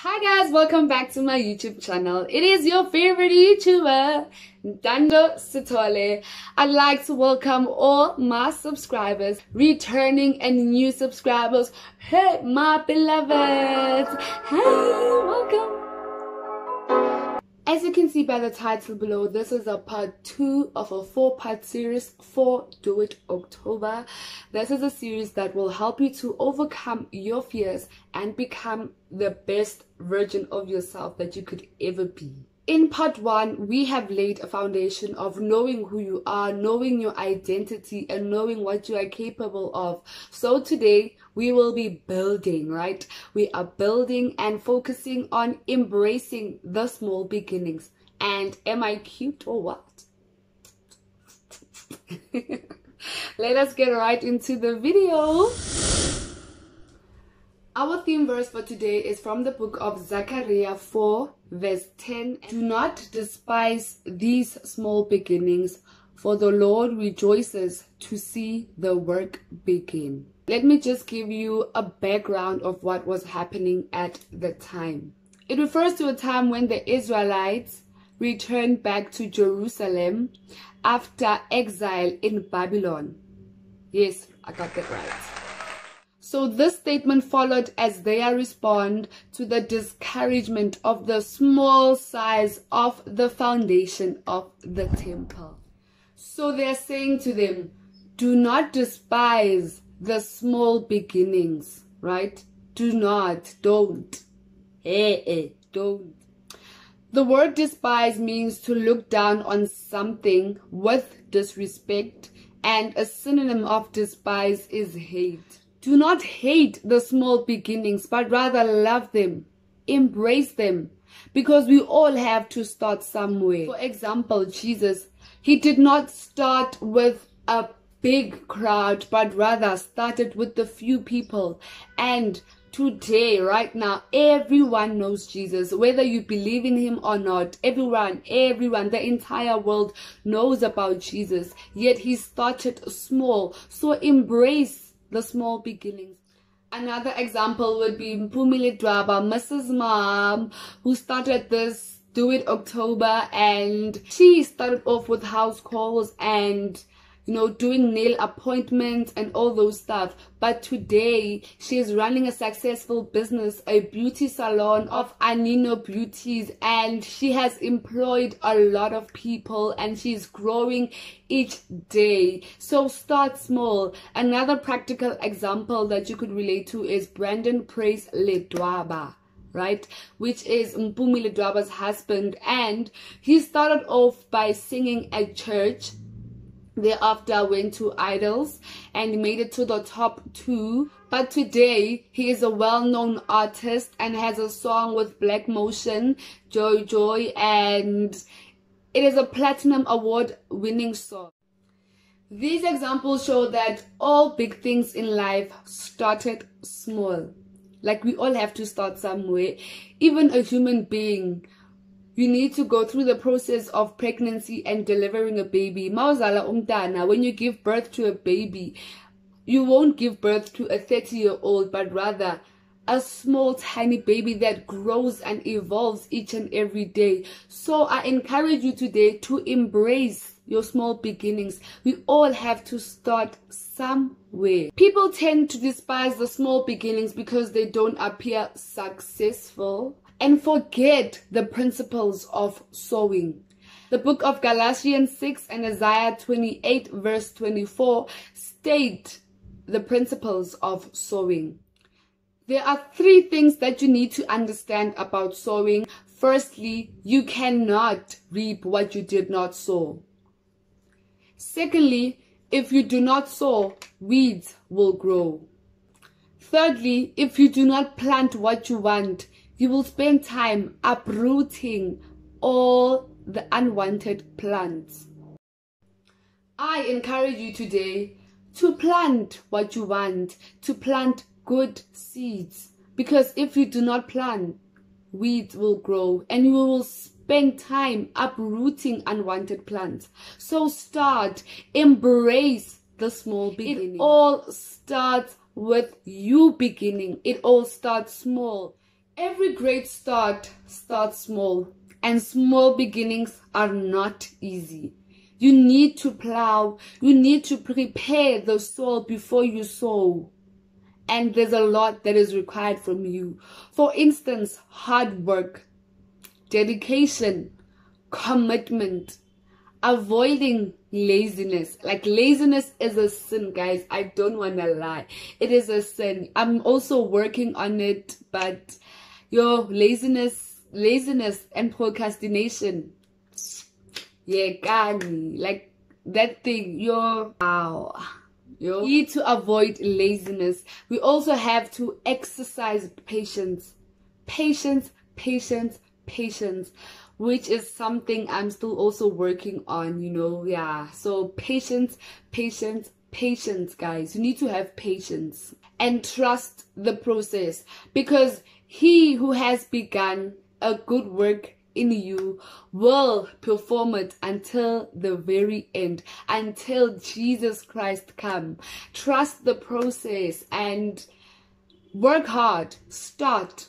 Hi guys, welcome back to my YouTube channel. It is your favorite YouTuber, NtandoSithole. I'd like to welcome all my subscribers, returning and new subscribers. Hey my beloveds, hey, welcome. As you can see by the title below, this is a part 2 of a 4-part series for Do It October. This is a series that will help you to overcome your fears and become the best version of yourself that you could ever be. In part 1, we have laid a foundation of knowing who you are, knowing your identity, and knowing what you are capable of. So today, we will be building, right? We are building and focusing on embracing the small beginnings. And am I cute or what? Let us get right into the video. Our theme verse for today is from the Book of Zechariah 4, verse 10. Do not despise these small beginnings, for the Lord rejoices to see the work begin. Let me just give you a background of what was happening at the time. It refers to a time when the Israelites returned back to Jerusalem after exile in Babylon. Yes, I got that right. So this statement followed as their response to the discouragement of the small size of the foundation of the temple. So they're saying to them, do not despise the small beginnings, right? Don't. Don't. The word despise means to look down on something with disrespect, and a synonym of despise is hate. Do not hate the small beginnings, but rather love them, embrace them, because we all have to start somewhere. For example, Jesus, he did not start with a big crowd, but rather started with the few people. And today, right now, everyone knows Jesus, whether you believe in him or not. Everyone, the entire world knows about Jesus. Yet he started small. So embrace the small beginnings. Another example would be Mpumile Dwaba, Mrs. Mom, who started this Do It October, and she started off with house calls and doing nail appointments and all those stuff. But today, she is running a successful business, a beauty salon of Anino Beauties, and she has employed a lot of people and she's growing each day. So start small. Another practical example that you could relate to is Brandon Praise Ledwaba, right, which is Mpumile Dwaba's husband, and he started off by singing at church. Thereafter went to Idols and made it to the top 2. But today he is a well-known artist and has a song with Black Motion, Joy Joy, and it is a platinum award winning song. These examples show that all big things in life started small. Like, we all have to start somewhere. Even a human being, you need to go through the process of pregnancy and delivering a baby. Mawuzala umntana, when you give birth to a baby, you won't give birth to a 30-year-old, but rather a small tiny baby that grows and evolves each and every day. So I encourage you today to embrace your small beginnings. We all have to start somewhere. People tend to despise the small beginnings because they don't appear successful and forget the principles of sowing. The book of Galatians 6 and Isaiah 28 verse 24 state the principles of sowing. There are 3 things that you need to understand about sowing. Firstly, you cannot reap what you did not sow. Secondly, if you do not sow, weeds will grow. Thirdly, if you do not plant what you want, you will spend time uprooting all the unwanted plants. I encourage you today to plant what you want, to plant good seeds. Because if you do not plant, weeds will grow and you will spend time uprooting unwanted plants. So start, embrace the small beginning. It all starts with you beginning. It all starts small. Every great start starts small, and small beginnings are not easy. You need to plow. You need to prepare the soil before you sow. And there's a lot that is required from you. For instance, hard work, dedication, commitment, avoiding laziness. Like, laziness is a sin, guys. I don't want to lie. It is a sin. I'm also working on it, but laziness and procrastination. Yeah, Gani. Like that thing, wow. You need to avoid laziness. We also have to exercise patience. Patience, which is something I'm still also working on, yeah. So patience, guys. You need to have patience and trust the process, because he who has begun a good work in you will perform it until the very end, until Jesus Christ come. Trust the process and work hard. Start.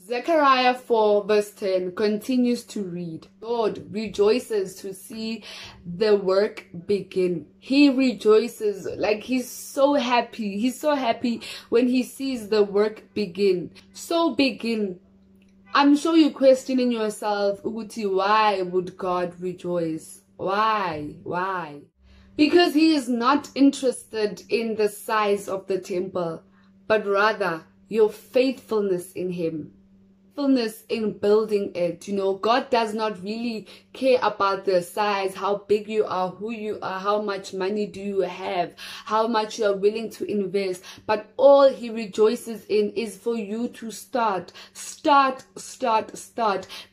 Zechariah 4 verse 10 continues to read, Lord rejoices to see the work begin. He rejoices, like he's so happy. He's so happy when he sees the work begin. So begin. I'm sure you're questioning yourself, Uguti, why would God rejoice? Why? Because he is not interested in the size of the temple, but rather your faithfulness in him. Faithfulness in building it. God does not really care about the size, how big you are, who you are, how much money do you have, how much you are willing to invest. But all he rejoices in is for you to start,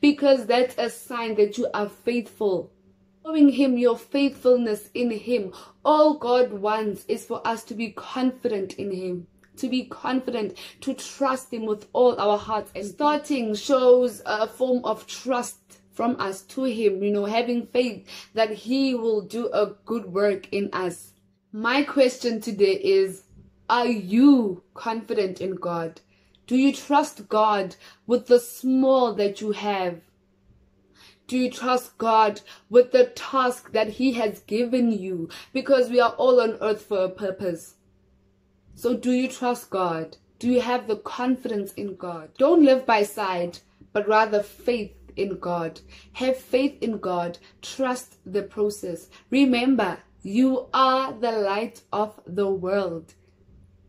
because that's a sign that you are faithful. Showing him your faithfulness in him. All God wants is for us to be confident in him. To be confident, to trust him with all our hearts. And starting shows a form of trust from us to him, having faith that he will do a good work in us. My question today is, are you confident in God? Do you trust God with the small that you have? Do you trust God with the task that he has given you? Because we are all on earth for a purpose. So do you trust God? Do you have the confidence in God? Don't live by sight, but rather faith in God. Have faith in God. Trust the process. Remember, you are the light of the world.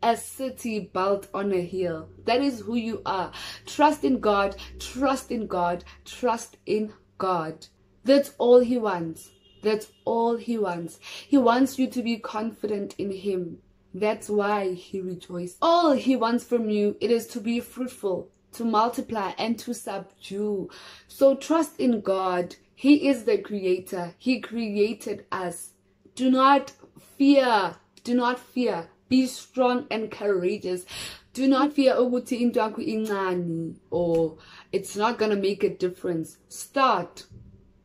A city built on a hill. That is who you are. Trust in God. Trust in God. Trust in God. That's all he wants. That's all he wants. He wants you to be confident in him. That's why he rejoices. All he wants from you, it is to be fruitful, to multiply, and to subdue. So trust in God. He is the creator. He created us. Do not fear. Do not fear. Be strong and courageous. Do not fear ukuthi into yakho incane, or it's not going to make a difference. Start.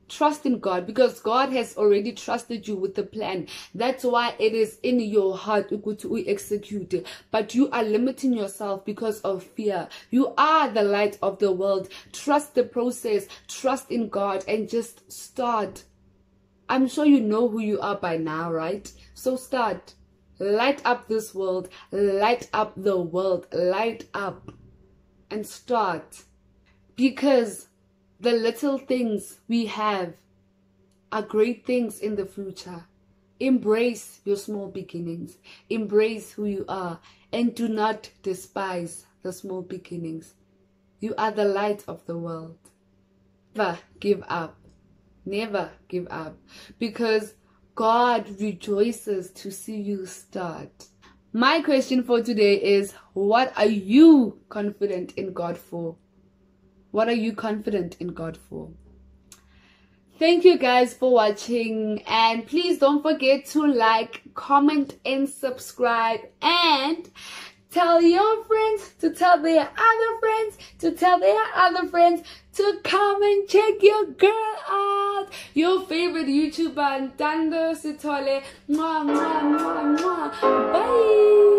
Trust in God, because God has already trusted you with the plan. That's why it is in your heart to execute it. But you are limiting yourself because of fear. You are the light of the world. Trust the process. Trust in God and just start. I'm sure you know who you are by now, right? So start. Light up this world. Light up the world. Light up and start. Because the little things we have are great things in the future. Embrace your small beginnings. Embrace who you are. And do not despise the small beginnings. You are the light of the world. Never give up. Never give up. Because God rejoices to see you start. My question for today is, what are you confident in God for? What are you confident in God for? Thank you guys for watching, and please don't forget to like, comment, and subscribe, and tell your friends to tell their other friends to tell their other friends to come and check your girl out. Your favorite YouTuber NtandoSithole. Bye.